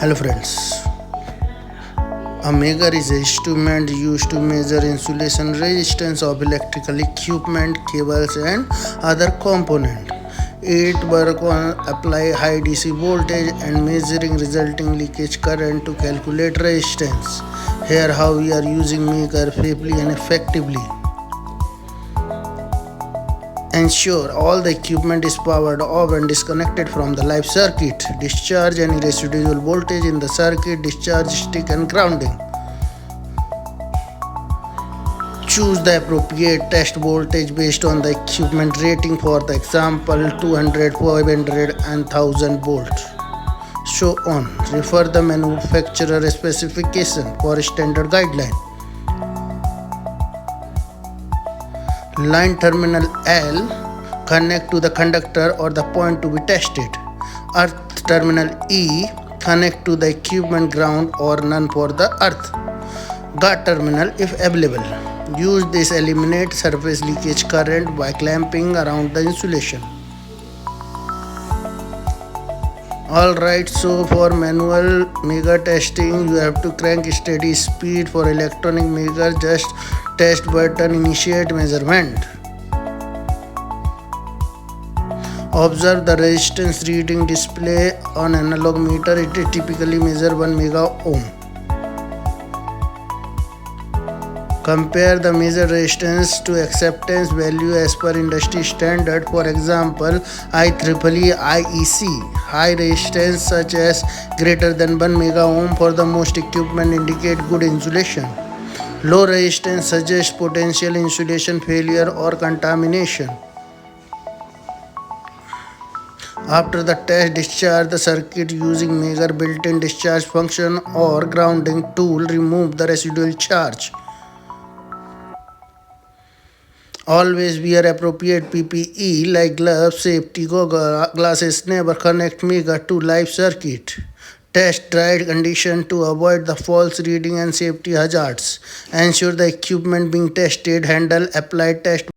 Hello friends. A Megger is an instrument used to measure insulation resistance of electrical equipment, cables and other components. It works on apply high DC voltage and measuring resulting leakage current to calculate resistance. Here how we are using Megger safely and effectively. Ensure all the equipment is powered off and disconnected from the live circuit. Discharge any residual voltage in the circuit, discharge stick and grounding. Choose the appropriate test voltage based on the equipment rating, for the example 200, 500 and 1000 volts. So on. Refer the manufacturer specification for standard guideline. Line terminal L connect to the conductor or the point to be tested. Earth terminal E connect to the equipment ground or none for the earth. God terminal if available. Use this eliminate surface leakage current by clamping around the insulation. Alright, so for manual Megger testing you have to crank steady speed. For electronic Megger, just test button initiate measurement. Observe the resistance reading display on analog meter. It typically measure 1 mega ohm. Compare the measured resistance to acceptance value as per industry standard. For example, IEEE IEC. High resistance such as greater than 1 mega ohm for the most equipment indicate good insulation. Low resistance suggests potential insulation failure or contamination. After the test, discharge the circuit using Megger built-in discharge function or grounding tool. Remove the residual charge. Always wear appropriate PPE like gloves, safety goggles, glasses. Never connect Megger to live circuit. Test dry condition to avoid the false reading and safety hazards. Ensure the equipment being tested. Handle applied test